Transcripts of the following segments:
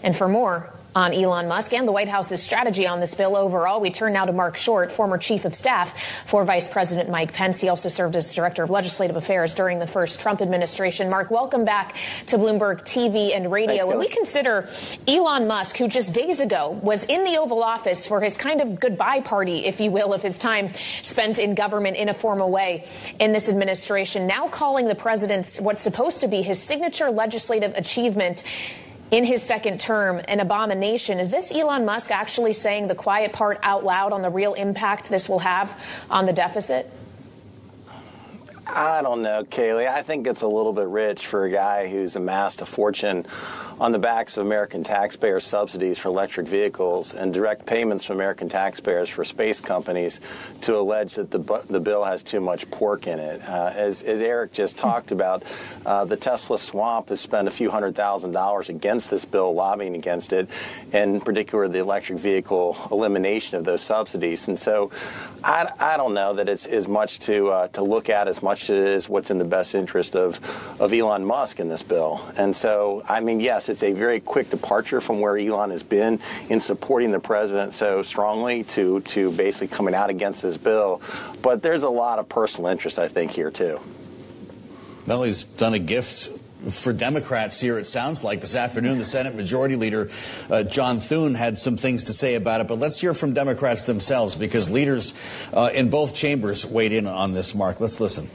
And for more on Elon Musk and the White House's strategy on this bill overall, we turn now to Marc Short, former chief of staff for Vice President Mike Pence. He also served as director of legislative affairs during the first Trump administration. Marc, welcome back to Bloomberg TV and radio. Thanks, when we consider Elon Musk, who just days ago was in the Oval Office for his kind of goodbye party, if you will, of his time spent in government in a formal way in this administration, now calling the president's what's supposed to be his signature legislative achievement in his second term an abomination. Is this Elon Musk actually saying the quiet part out loud on the real impact this will have on the deficit? I don't know, Kaylee. I think it's a little bit rich for a guy who's amassed a fortune on the backs of American taxpayers' subsidies for electric vehicles and direct payments from American taxpayers for space companies to allege that the bill has too much pork in it. As Eric just talked about, the Tesla swamp has spent a few $100,000 against this bill, lobbying against it, in particular the electric vehicle elimination of those subsidies. And so I don't know that it's as much to look at as much as what's in the best interest of Elon Musk in this bill. And so, I mean, yes, it's a very quick departure from where Elon has been in supporting the president so strongly to basically coming out against this bill. But there's a lot of personal interest, I think, here, too. Well, he's done a gift for Democrats here, it sounds like. This afternoon, the Senate Majority Leader, John Thune, had some things to say about it. But let's hear from Democrats themselves, because leaders in both chambers weighed in on this, Marc. Let's listen.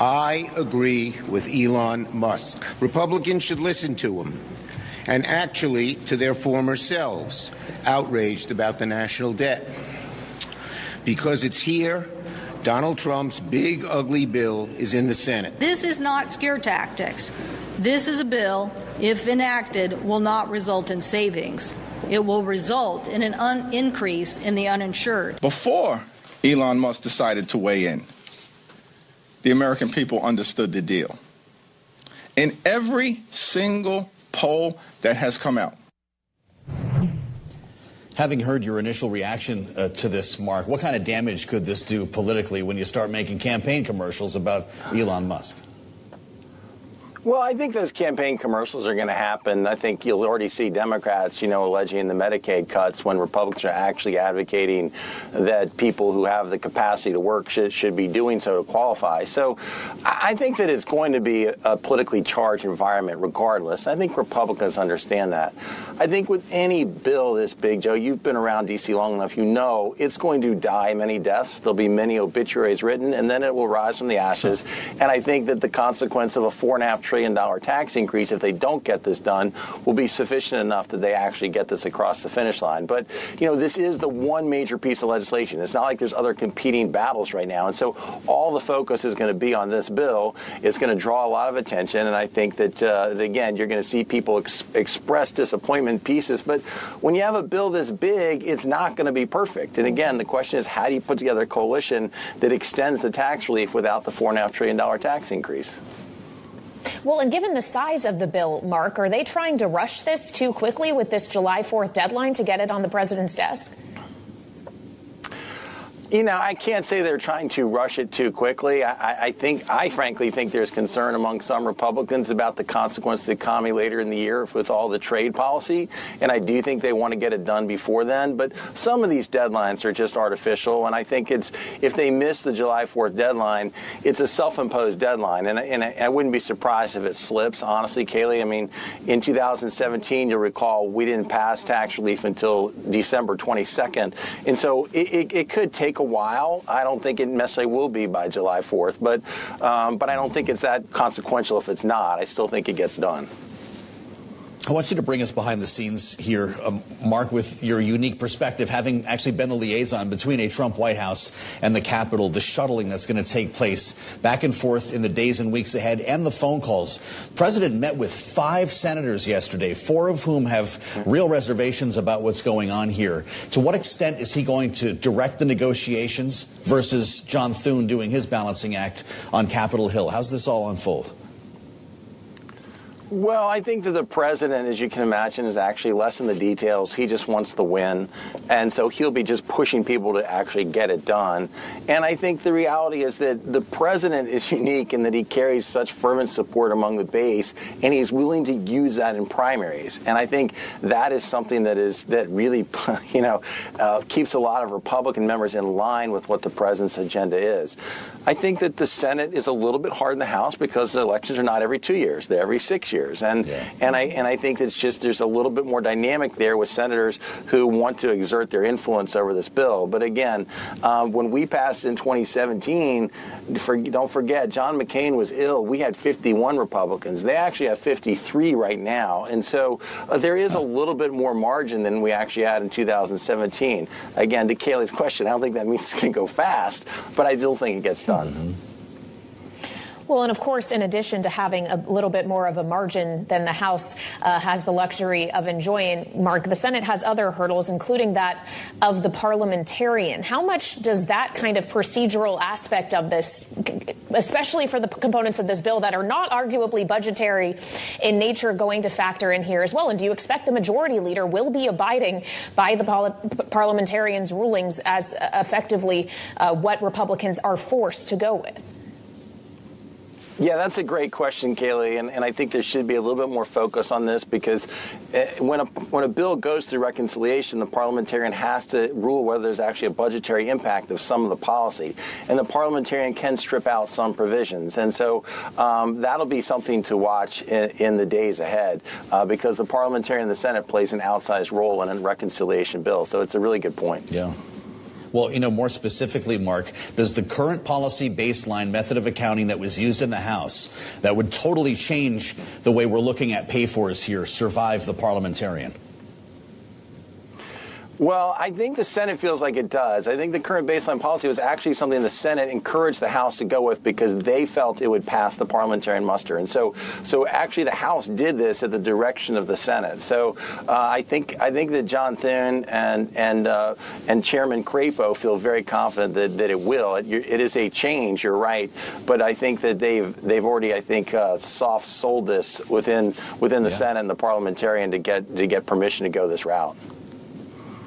I agree with Elon Musk. Republicans should listen to him, and actually to their former selves, outraged about the national debt. Because it's here, Donald Trump's big, ugly bill is in the Senate. This is not scare tactics. This is a bill, if enacted, will not result in savings. It will result in an increase in the uninsured. Before Elon Musk decided to weigh in, the American people understood the deal. In every single poll that has come out. Having heard your initial reaction to this, Marc, what kind of damage could this do politically when you start making campaign commercials about Elon Musk? Well, I think those campaign commercials are going to happen. I think you'll already see Democrats, alleging the Medicaid cuts when Republicans are actually advocating that people who have the capacity to work should be doing so to qualify. So I think that it's going to be a politically charged environment regardless. I think Republicans understand that. I think with any bill this big, Joe, you've been around D.C. long enough, it's going to die many deaths. There'll be many obituaries written, and then it will rise from the ashes. And I think that the consequence of a $4.5 trillion tax increase, if they don't get this done, will be sufficient enough that they actually get this across the finish line. But, this is the one major piece of legislation. It's not like there's other competing battles right now. And so all the focus is going to be on this bill. It's going to draw a lot of attention. And I think that, again, you're going to see people express disappointment pieces. But when you have a bill this big, it's not going to be perfect. And again, the question is, how do you put together a coalition that extends the tax relief without the $4.5 trillion tax increase? Well, and given the size of the bill, Marc, are they trying to rush this too quickly with this July 4th deadline to get it on the president's desk? I can't say they're trying to rush it too quickly. I frankly think there's concern among some Republicans about the consequences of the economy later in the year with all the trade policy. And I do think they want to get it done before then. But some of these deadlines are just artificial. And I think if they miss the July 4th deadline, it's a self-imposed deadline. And I wouldn't be surprised if it slips, honestly, Kaylee. I mean, in 2017, you'll recall, we didn't pass tax relief until December 22nd. And so it could take a while. I don't think it necessarily will be by July 4th, but I don't think it's that consequential if it's not. I still think it gets done. I want you to bring us behind the scenes here, Marc, with your unique perspective, having actually been the liaison between a Trump White House and the Capitol, the shuttling that's going to take place back and forth in the days and weeks ahead, and the phone calls. The president met with 5 senators yesterday, 4 of whom have real reservations about what's going on here. To what extent is he going to direct the negotiations versus John Thune doing his balancing act on Capitol Hill? How's this all unfold? Well, I think that the president, as you can imagine, is actually less in the details. He just wants the win. And so he'll be just pushing people to actually get it done. And I think the reality is that the president is unique in that he carries such fervent support among the base, and he's willing to use that in primaries. And I think that is something that really, keeps a lot of Republican members in line with what the president's agenda is. I think that the Senate is a little bit hard in the House because the elections are not every 2 years; they're every 6 years. And I think it's just there's a little bit more dynamic there with senators who want to exert their influence over this bill. But again, when we passed in 2017, don't forget, John McCain was ill. We had 51 Republicans. They actually have 53 right now. And so there is a little bit more margin than we actually had in 2017. Again, to Kayleigh's question, I don't think that means it's going to go fast, but I still think it gets done. Mm-hmm. Well, and of course, in addition to having a little bit more of a margin than the House has the luxury of enjoying, Mark, the Senate has other hurdles, including that of the parliamentarian. How much does that kind of procedural aspect of this, especially for the components of this bill that are not arguably budgetary in nature, going to factor in here as well? And do you expect the majority leader will be abiding by the parliamentarians' rulings as effectively what Republicans are forced to go with? Yeah, that's a great question, Kayleigh, and I think there should be a little bit more focus on this because when a bill goes through reconciliation, the parliamentarian has to rule whether there's actually a budgetary impact of some of the policy, and the parliamentarian can strip out some provisions, and so that'll be something to watch in the days ahead because the parliamentarian in the Senate plays an outsized role in a reconciliation bill, so it's a really good point. Yeah. Well, more specifically, Mark, does the current policy baseline method of accounting that was used in the House that would totally change the way we're looking at pay-fors here survive the parliamentarian? Well, I think the Senate feels like it does. I think the current baseline policy was actually something the Senate encouraged the House to go with because they felt it would pass the parliamentarian muster. And so actually the House did this at the direction of the Senate. So I think that John Thune and Chairman Crapo feel very confident that it will. It is a change, you're right, but I think that they've already, I think, soft sold this within the Senate and the parliamentarian to get permission to go this route.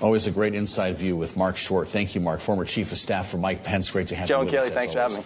Always a great inside view with Marc Short. Thank you, Mark, former Chief of Staff for Mike Pence. Great to have you with us. Joe and Kayleigh, thanks for having me.